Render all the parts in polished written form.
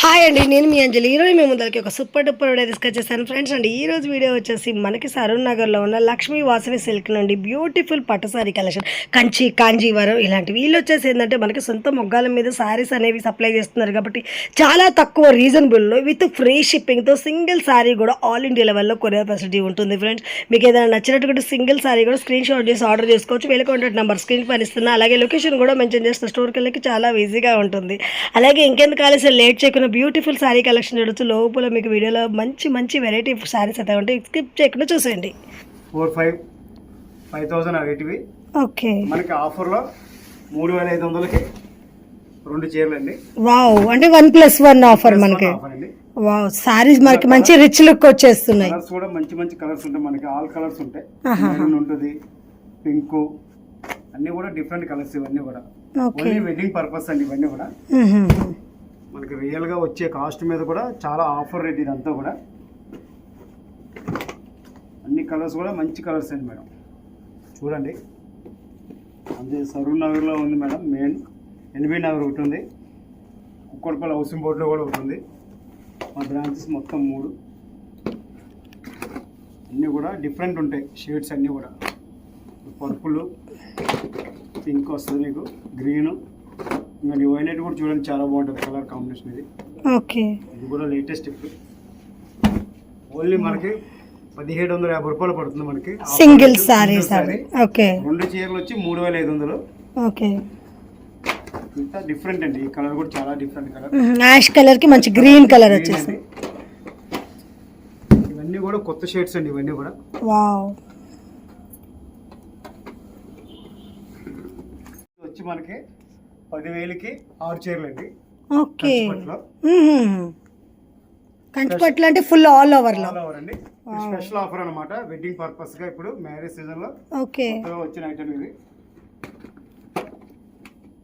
Hi అండి, నేను మీ అంజలి. ఈరోజు మీ ముందరికి ఒక సూపర్ డూపర్ వీడియో తీసుకొచ్చేసాను ఫ్రెండ్స్. అండి ఈరోజు వీడియో వచ్చేసి మనకి సరూర్ నగర్లో ఉన్న లక్ష్మీ వాసవి సిల్క్ నుండి బ్యూటిఫుల్ పట్టు సారీ కలెక్షన్, కంచి, కాంజీవరం ఇలాంటివి. వీళ్ళు వచ్చేసి ఏంటంటే మనకి సొంత మొగ్గాల మీద సారీస్ అనేవి సప్లై చేస్తున్నారు కాబట్టి చాలా తక్కువ రీజనబుల్లో విత్ ఫ్రీ షిప్పింగ్తో సింగిల్ సారీ కూడా ఆల్ ఇండియా లెవెల్లో కొరియర్ ఫెసిలిటీ ఉంటుంది ఫ్రెండ్స్. మీకు ఏదైనా నచ్చినట్టు సింగిల్ సారీ కూడా స్క్రీన్ షాట్ చేసి ఆర్డర్ చేసుకోవచ్చు. వీళ్ళ కాంటాక్ట్ నెంబర్ స్క్రీన్ పైన ఇస్తున్నా, అలాగే లొకేషన్ కూడా మెన్షన్ చేస్తున్న స్టోర్కి వెళ్ళి చాలా ఈజీగా ఉంటుంది. అలాగే ఇంకెందుకు కాలేసి లేట్ చేయకుండా బ్యూటిఫుల్ సారీ కలెక్షన్ చూడొచ్చు. లోపల మీకు వీడియోలో మంచి మంచి వెరైటీ సారీస్ అయితే ఉంటాయి, స్కిప్ చేయకుండా చూసేయండి. 5,000 రేటువి. ఓకే, మనకి ఆఫర్లో 3,500కి 2 చీరలు అండి. వావ్, అంటే 1+1 ఆఫర్ మనకి. వావ్, సారీస్ మనకి మంచి రిచ్ లుక్ వచ్చేస్తున్నాయి. కలర్స్ కూడా మంచి మంచి కలర్స్ ఉంటాయి, మనకి ఆల్ కలర్స్ ఉంటాయి. మెరూన్ ఉంటుంది, పింక్, అన్ని కూడా డిఫరెంట్ కలర్స్. ఇవన్నీ కూడా ఓన్లీ వెడ్డింగ్ పర్పస్ అండి. ఇవన్నీ కూడా మనకి రియల్ గా వచ్చే కాస్ట్ మీద కూడా చాలా ఆఫర్ రేట్. ఇదంతా కూడా అన్ని కలర్స్ కూడా మంచి కలర్స్ అండి మేడం. చూడండి, అదే సరూర్ నగర్లో ఉంది మేడం. మెయిన్ ఎన్బీ నగర్ ఒకటి ఉంది, కుక్కడపల్లి హౌసింగ్ బోర్డులో కూడా ఉంటుంది. మా బ్రాంచెస్ మొత్తం 3. అన్నీ కూడా డిఫరెంట్ ఉంటాయి షేడ్స్. అన్నీ కూడా పర్పుల్, పింక్ వస్తుంది మీకు, గ్రీను, ఇంకా వైలెట్ కూడా చూడండి, చాలా బాగుంటుంది కలర్ కాంబినేషన్. ఇది ఓకే, ఇది కూడా లేటెస్ట్. ఇప్పుడు ఓన్లీ మనకి 1,750 రూపాయలు పడుతుంది మనకి సింగిల్ సారీ. ఓకే, 2 చీరలు వచ్చి 3,500. ఓకే, ఇంత డిఫరెంట్ అండి. ఈ కలర్ కూడా చాలా డిఫరెంట్ కలర్, యాష్ కలర్ కి మంచి గ్రీన్ కలర్ వచ్చేసి. ఇవన్నీ కూడా కొత్త షేడ్స్ అండి. ఇవన్నీ కూడా వావ్, వచ్చి మనకి 10,000కి 6 చీరలు అండి. ఓకే, కంచిపట్లు అంటే ఫుల్ ఆల్ ఓవర్ లో అండి. స్పెషల్ ఆఫర్ అన్నమాట, వెడ్డింగ్ పర్పస్ గా. ఇప్పుడు మ్యారేజ్ సీజన్ లో ఓకే వచ్చిన ఐటమ్ ఇది.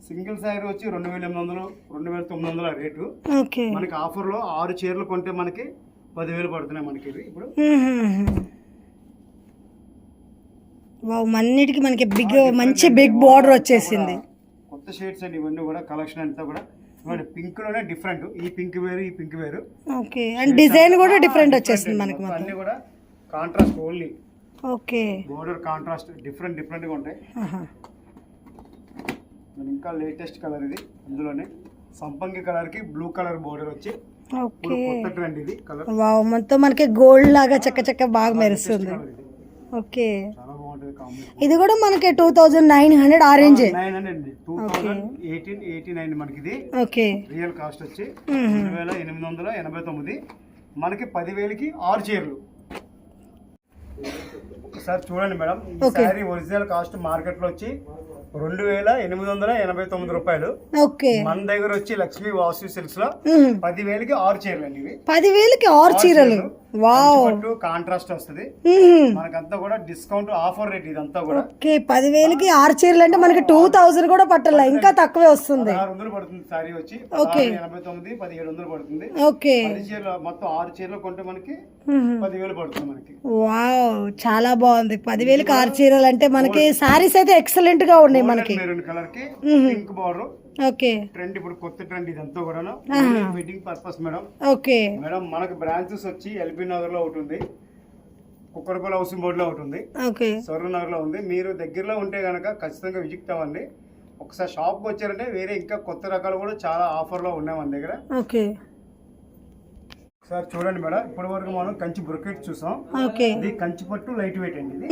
సింగిల్ సారీ వచ్చి 2,800, 2,900 రేటు. ఓకే, మనకి ఆఫర్ లో 6 చీరలు కొంటే మనకి 10,000 పడుతున్నాయి మనకి. ఇది ఇప్పుడు వావ్, అన్నిటికీ మనకి మంచి బిగ్ బార్డర్ వచ్చేసింది. కొత్త షేడ్స్ అండి ఇవన్నీ కూడా. కలెక్షన్ అంతా కూడా పింక్ లోనే డిఫరెంట్. ఈ పింక్ వేరు, ఈ పింక్ వేరు. ఓకే, అండ్ డిజైన్ కూడా డిఫరెంట్ వచ్చేసింది మనకి. అన్ని కూడా contrast only. Okay, border contrast different గా ఉంటాయి. ఇంకా లేటెస్ట్ కలర్ ఇది. అందులోనే సంపంగి కలర్ కి బ్లూ కలర్ బోర్డర్ వచ్చి కొత్త ట్రెండ్ ఇది కలర్. వావ్, మొత్తం మనకి గోల్డ్ లాగా చక్క బాగా మెరుస్తుంది. ఓకే, చాలా బాగుంటది కాంబినేషన్. ఇది కూడా మనకి 2,900 ఆరెంజ్. 989 మనకి ఇది. ఓకే, రియల్ కాస్ట్ వచ్చి 2,889. మనకి 10,000కి 6 చీరలు. ఒకసారి చూడండి మేడం, ఈ సారీ ఒరిజినల్ కాస్ట్ మార్కెట్ లో వచ్చి 2,889 రూపాయలు. ఓకే, మన దగ్గర వచ్చి లక్ష్మీ వాసవి సిల్క్స్ లో 10,000కి 6 చీరలు అండి. ఇవి 10,000కి 6 చీరలు. వావ్, కాంట్రాస్ట్ వస్తుంది మనకంతా కూడా. డిస్కౌంట్ ఆఫర్ రేట్ ఇదంతా కూడా. ఓకే, 10,000కి 6 చీరలు అంటే మనకి 2,000 కూడా పట్టాల, ఇంకా తక్కువే వస్తుంది. 600 పడుతుంది సారీ వచ్చి. 89, 1,700 పడుతుంది. ఓకే, 10 చీరలు మొత్తం 6 చీరలు కొంటే మనకి 10,000 పడుతుంది మనకి. వావ్, చాలా బాగుంది. 10,000కి 6 చీరలు అంటే మనకి సారీస్ అయితే ఎక్సలెంట్ గా ఉన్నాయి మనకి. మెరూన్ కలర్ కి పింక్ బార్డర్. ఓకే, ట్రెండ్ ఇప్పుడు కొత్త ట్రెండ్ ఇదంతా కూడా. Wedding purpose madam. Okay madam, మనకి బ్రాంచెస్ వచ్చి ఎల్బీ నగర్ లో ఒకటి ఉంది, కుక్కడపల్లి హౌసింగ్ బోర్డు లో ఒకటి ఉంది, సరూర్ నగర్ లో ఉంది. మీరు దగ్గరలో ఉంటే గనక ఖచ్చితంగా విజిట్ అవ్వండి. ఒకసారి షాప్ కి వచ్చారంటే వేరే ఇంకా కొత్త రకాలు కూడా చాలా ఆఫర్ లో ఉన్నాయి మన దగ్గర. ఓకే, సార్ చూడండి మేడం, ఇప్పటి వరకు మనం కంచి బ్రొకెట్ చూసాం. ఇది కంచి పట్టు లైట్ వెయిట్ అండి. ఇది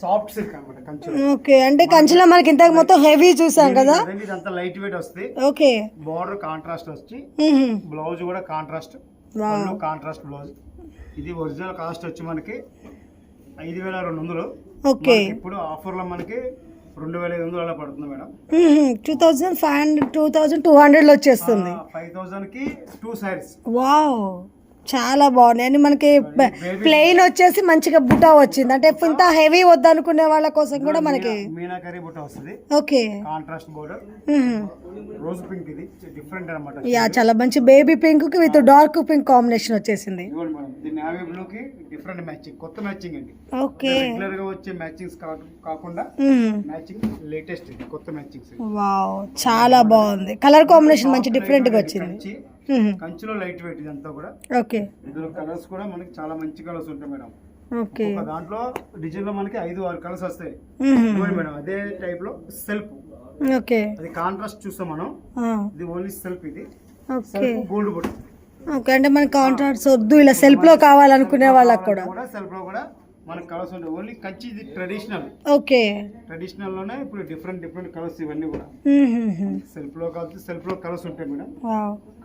సాఫ్ట్ సిల్క్ అన్నమాట కంచి. ఓకే, అంటే కంచిలో మనకి ఇంత మొత్తం హెవీ చూసాం కదా, ఇదంతా లైట్ వెయిట్ వస్తుంది. ఓకే, బోర్డర్ కాంట్రాస్ట్ వచ్చి, బ్లౌజ్ కూడా కాంట్రాస్ట్, కాంట్రాస్ట్ బ్లౌజ్. ఇది ఒరిజినల్ కాస్ట్ వచ్చి మనకి 5,200. ఓకే, ఇప్పుడు ఆఫర్ లో మనకి 2,500 అలా పడుతుంది మేడం. 2,200 వచ్చేస్తుంది. 5,000కి 2 సారీస్. వావ్, చాలా బాగున్నాయి. అని మనకి ప్లెయిన్ వచ్చేసి మంచిగా బుటా వచ్చింది, అంటే ఇంత హెవీ వద్దనుకునే వాళ్ళ కోసం కూడా మనకి మీనాకరీ బుటా వస్తుంది. Okay, contrast border, rose pink. ఇది డిఫరెంట్ అన్నమాట. యా, చాలా మంచి బేబీ పింక్ కి విత్ డార్క్ పింక్ కాంబినేషన్ వచ్చేసింది. నేవీ బ్లూ కి డిఫరెంట్ మ్యాచింగ్, కొత్త మ్యాచింగ్ అండి. ఓకే, రెగ్యులర్ గా వచ్చే మ్యాచింగ్స్ కాకుండా మ్యాచింగ్ లేటెస్ట్ కొత్త మ్యాచింగ్స్. వావ్, చాలా బాగుంది. కలర్ కాంబినేషన్ మంచి డిఫరెంట్ గా వచ్చింది. కంచిలో లైట్ వెయిట్ ఇదంతా కూడా. ఓకే. ఇందులో కలర్స్ కూడా మనకి చాలా మంచి కలర్స్ ఉంటాయి మేడం. ఓకే. ఒక దాంట్లో డిజైన్ లో మనకి 5-6 కలర్స్ వస్తాయి ఇవ్వండి మేడం. అదే టైప్ లో సెల్ఫ్. ఓకే. అది కాంట్రాస్ట్ చూస్తాం మనం. ఇది ఓన్లీ సెల్ఫ్. ఇది ఓకే. సెల్ఫ్ గోల్డ్ బొట్టు. ఓకే, అంటే మనకి కాంట్రాక్ట్స్ వద్దు, ఇలా సెల్ఫ్ లో కావాలనుకునే వాళ్ళకి కూడా సెల్ఫ్ లో కూడా మనకి కలర్స్ ఉంటాయి. ఓన్లీ కంచి ఇది ట్రెడిషనల్. ఓకే. ట్రెడిషనల్ లోనే ఇప్పుడు డిఫరెంట్ కలర్స్ ఇవన్నీ కూడా. సెల్ఫ్ లో కావాలి సెల్ఫ్ లో కలర్స్ ఉంటాయి మేడం.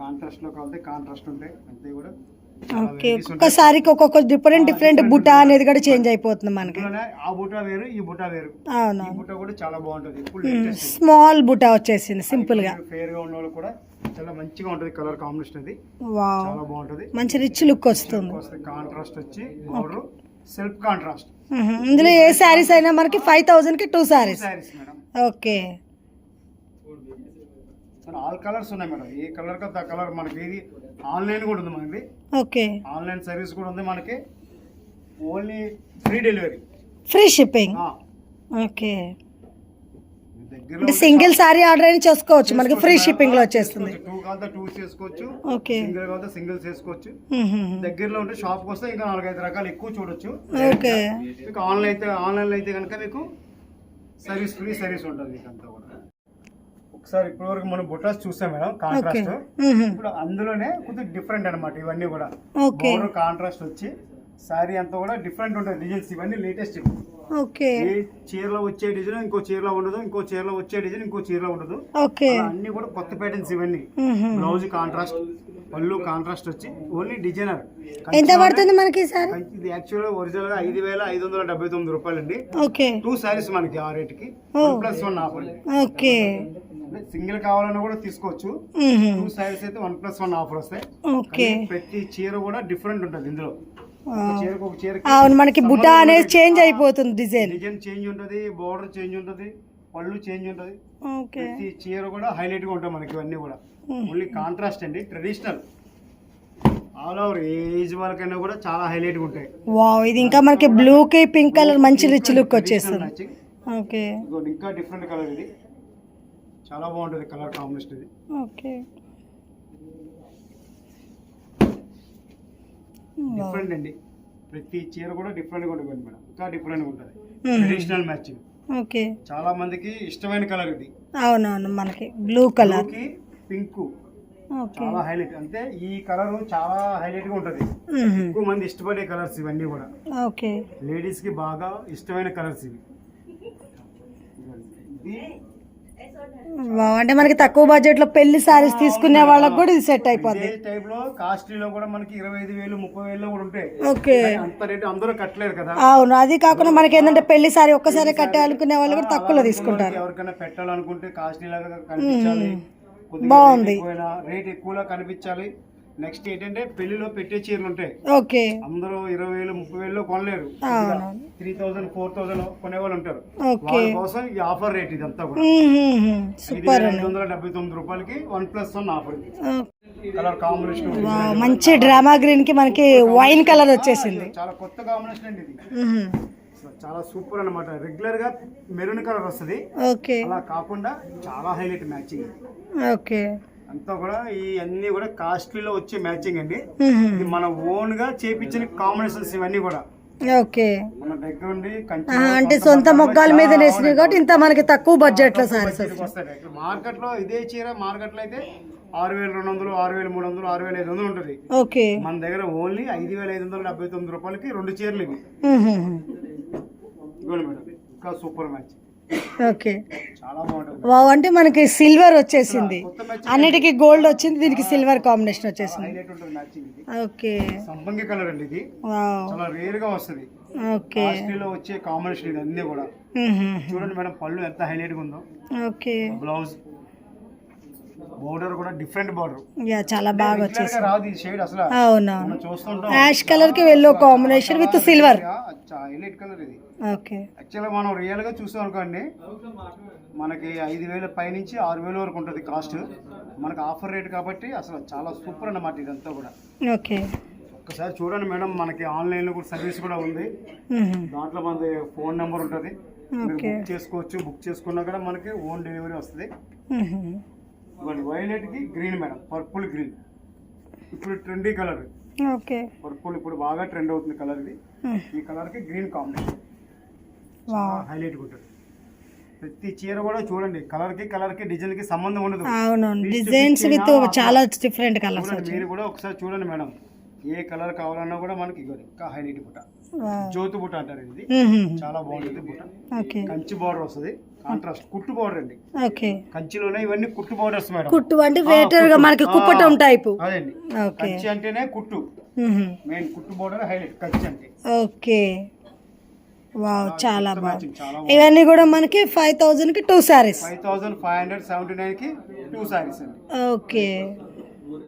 కాంట్రాస్ట్ లో కావాలి కాంట్రాస్ట్ ఉంటాయి. అంతే కూడా. ఓకే. ఒక్కొక్కసారికి ఒక్కొక్క డిఫరెంట్ బుటా అనేది కూడా చేంజ్ అయిపోతుంది మనకి. ఆ బుటా వేరు, ఈ బుటా వేరు. అవును. ఈ బుటా కూడా చాలా బాగుంటది. స్మాల్ బుటా వచ్చేసింది సింపుల్ గా. ఫేర్ గా ఉన్న వాళ్ళు కూడా చాలా మంచిగా ఉంటది కలర్ కాంబినేషన్. అది చాలా బాగుంటది. మంచి రిచ్ లుక్ వస్తుంది. కాంట్రాస్ట్ వచ్చి బోర్డర్ సెల్ఫ్ కాంట్రాస్ట్. ఇందులో ఏ శారీస్ అయినా మనకి 5,000 కి 2 saris. Madam. Okay. All colours ఉన్నాయి మేడం. ఏ కలర్ కా ఆ కలర్ మనకి. ఇది ఆన్లైన్ కూడా ఉంది మనకి. ఓకే. ఆన్లైన్ సర్వీస్ కూడా ఉంది మనకి. Only free delivery, free shipping. Okay. దగ్గర అంటే సింగిల్ సారీ ఆర్డర్ అయినా చేసుకోవచ్చు, మనకి ఫ్రీ షిప్పింగ్ లో వచ్చేస్తుంది. 2 కావాలంటే 2 చేసుకోవచ్చు. ఓకే. సింగిల్ కావాలంటే సింగిల్ చేసుకోవచ్చు. దగ్గరలో ఉంటే షాప్ కి వస్తే ఇంకా 4-5 రకాలు ఎక్కువ చూడొచ్చు. ఓకే. మీకు ఆన్లైన్ అయితే కనుక మీకు సర్వీస్ ఫ్రీ సర్వీస్ ఉంటుంది మీకు అంతా కూడా. ఒకసారి ఇప్పటివరకు మనం బుటాస్ చూసాం మేడం. కాంట్రాస్ట్ ఇప్పుడు అందులోనే కొంచెం డిఫరెంట్ అన్నమాట ఇవన్నీ కూడా. బోర్డర్ కాంట్రాస్ట్ వచ్చి సారీ అంతా కూడా డిఫరెంట్ ఉంటుంది. డిజైన్స్ ఇవన్నీ లేటెస్ట్. ఓకే. ఏ చీరలో వచ్చే డిజైన్ ఇంకో చీరలో ఉండదు, ఇంకో చీరలో వచ్చే డిజైన్ ఇంకో చీరలో ఉండదు. ఓకే. అన్ని కూడా కొత్త ప్యాటర్న్స్ ఇవన్నీ. బ్లౌజ్ కాంట్రాస్ట్, పళ్ళు కాంట్రాస్ట్ వచ్చి ఓన్లీ డిజైనర్. ఎంత పడుతుంది మనకి సార్? ఇది యాక్చువల్ ఒరిజినల్ గా 5,579 రూపాయలు అండి. ఓకే. 2 సారీస్ మనకి ఆ రేట్ కి 1+1 ఆఫర్. ఓకే. సింగిల్ కావాలన్నా కూడా తీసుకోవచ్చు. 2 సారీస్ అయితే 1+1 ఆఫర్ వస్తాయి. ఓకే. ప్రతి చీర కూడా డిఫరెంట్ ఉంటుంది ఇందులో. అవును, మనకి బుటా అనేది చేంజ్ అయిపోతుంది. డిజైన్ చేంజ్ ఉంటుంది, బోర్డర్ చేంజ్ ఉంటుంది, పళ్ళు చేంజ్ ఉంటుంది. ఓకే. ప్రతి చీర కూడా హైలైట్ గా ఉంటాయి మనకి ఇవన్నీ కూడా. ఓన్లీ కాంట్రాస్ట్ అండి, ట్రెడిషనల్. ఆల్ ఓవర్ ఏజ్ వాళ్ళకైనా కూడా చాలా హైలైట్ గా ఉంటాయి. వావ్, ఇది ఇంకా మనకి బ్లూ కి పింక్ కలర్ మంచి రిచ్ లుక్ వచ్చేస్తుంది. ఓకే. ఇంకా డిఫరెంట్ కలర్. ఇది చాలా బాగుంటుంది కలర్ కాంబినేషన్. ఇది ఓకే. డిఫరెంట్ అండి. ప్రతి చీర కూడా డిఫరెంట్ గా ఉంటుంది మేడం. ఇంకా డిఫరెంట్ గా ఉంటుంది. Traditional matching. ఓకే. చాలా మందికి ఇష్టమైన కలర్ ఇది. అవునవును, మనకి బ్లూ కలర్ కి పింక్ చాలా హైలైట్. అంటే ఈ కలర్ చాలా హైలైట్ గా ఉంటది. ఎక్కువ మంది ఇష్టపడే కలర్స్ ఇవన్నీ కూడా. ఓకే. లేడీస్ కి బాగా ఇష్టమైన కలర్స్ ఇవి. అంటే మనకి తక్కువ బడ్జెట్ లో పెళ్లి సారీస్ తీసుకునే వాళ్ళకి కూడా ఇది సెట్ అయిపోద్ది. ఈ టైప్ లో కాస్ట్లీలో కూడా మనకి 25,000 30,000 కూడా ఉంటాయి. ఓకే. అంత రేట్ అందరూ కట్టలేరు కదా. అవును, అది కాకుండా మనకి ఏంటంటే పెళ్లి సారీ ఒక్కసారి కట్టాలనుకునే వాళ్ళు కూడా తక్కువలో తీసుకుంటారు. ఎవరికైనా పెట్టాలనుకుంటే కాస్ట్లీ లాగా కనిపించాలి, బాగుంది, రేట్ ఎక్కువలా కనిపించాలి. నెక్స్ట్ ఏంటంటే పెళ్లిలో పెట్టే చీరలు ఉంటాయి. ఓకే. అందరూ 20,000 30,000 కొనలేరు. 3,000 4,000 కొనేవాళ్ళు ఉంటారు. వాళ్ళ కోసం ఈ ఆఫర్ రేట్ ఇదంతా కూడా. 5,579 రూపాయలకి 1+1 ఆఫర్. కలర్ కాంబినేషన్ మంచి డ్రామా గ్రీన్ కి మనకి వైన్ కలర్ వచ్చేసింది. చాలా కొత్త కాంబినేషన్ అండి ఇది. చాలా సూపర్ అన్నమాట. రెగ్యులర్ గా మెరూన్ కలర్ వస్తుంది, అలా కాకుండా చాలా హైలైట్ మ్యాచింగ్. ఓకే. అంతా కూడా ఈ అన్ని కూడా కాస్ట్లీలో వచ్చే మ్యాచింగ్ అండి. ఇది మన ఓన్ గా చేపించిన కాంబినేషన్స్ ఇవన్నీ కూడా. ఓకే. మన దగ్గర ఉండి అంటే సొంత మొగ్గాల మీద నేసినవి కాబట్టి ఇంత మనకి తక్కువ బడ్జెట్ లో సారీస్ వస్తాయి. మార్కెట్ లో ఇదే చీర మార్కెట్ లో అయితే 6,200 6,300 6,500 ఉంటుంది. ఓకే. మన దగ్గర ఓన్లీ 5,579 రూపాయలకి 2 చీరలు ఇవి. మేడం ఇంకా సూపర్ మ్యాచ్. ఓకే. వావ్, అంటే మనకి సిల్వర్ వచ్చేసింది, అన్నిటికీ గోల్డ్ వచ్చింది, దీనికి సిల్వర్ కాంబినేషన్ వచ్చేసింది. ఓకే. సంపంగి కలర్ అండి ఇది. చాలా రేర్ గా వస్తుంది. ఓకే. కాస్ట్లీలో వచ్చే కాంబినేషన్ ఇది అన్ని కూడా. చూడండి మేడం, పళ్ళు ఎంత హైలైట్ గా ఉందో. ఓకే. బ్లౌజ్ బోర్డర్ కూడా డిఫరెంట్ బోర్డర్. చాలా బాగా వచ్చేసింది. రాదు ఈ షేడ్ అసలు. అవునా, చూస్తుంటాం యాష్ కలర్ కి yellow combination with silver. Highlight colour ఇది. ఓకే. యాక్చువల్గా మనం రియల్ గా చూసాం అనుకోండి, మనకి 5,000 పైనుంచి 6,000 వరకు ఉంటుంది కాస్ట్. మనకి ఆఫర్ రేట్ కాబట్టి అసలు చాలా సూపర్ అన్నమాట ఇదంతా కూడా. ఓకే. ఒక్కసారి చూడండి మేడం, మనకి ఆన్లైన్ లో కూడా సర్వీస్ కూడా ఉంది. దాంట్లో మనది ఫోన్ నెంబర్ ఉంటుంది, బుక్ చేసుకోవచ్చు. బుక్ చేసుకున్నా కూడా మనకి ఓన్ డెలివరీ వస్తుంది. వైలెట్ కి గ్రీన్ మేడం, పర్పుల్ గ్రీన్. ఇప్పుడు ట్రెండీ కలర్ ఓకే. పర్పుల్ ఇప్పుడు బాగా ట్రెండ్ అవుతుంది కలర్ ఇది. ఈ కలర్ కి గ్రీన్ కాంబినేషన్ హైలైట్ ఉంటుంది. ప్రతి చీర కూడా చూడండి కలర్ కి డిజైన్ కి సంబంధం ఉండదు. అవునవును, డిజైన్స్ విత్ చాలా డిఫరెంట్ కలర్స్. మీరు కూడా ఒకసారి చూడండి మేడం, ఏ కలర్ కావాలన్నా కూడా మనకి ఇవ్వండి. ఇంకా హైలైట్ బుట్ట, జ్యోతి బుట్ట అంటారు ఇది. చాలా బాగుంటుంది బుట్ట. కంచి బార్డర్ వస్తుంది, కాంట్రాస్ట్ కుట్టు బార్డర్ అండి. కంచిలోనే ఇవన్నీ కుట్టు బార్డర్స్ మేడం. కుట్టు అంటే వేటర్ గా మనకి కుప్పటం టైపు. అదండి, కంచి అంటేనే కుట్టు, మెయిన్ కుట్టు బార్డర్ హైలైట్ కంచి అంటే. ఓకే, వావ్, చాలా బాగుంది. ఇవన్నీ కూడా మనకి 5,000 కి 2 సారీస్. 5,579 కి 2 సారీస్ అండి. ఓకే.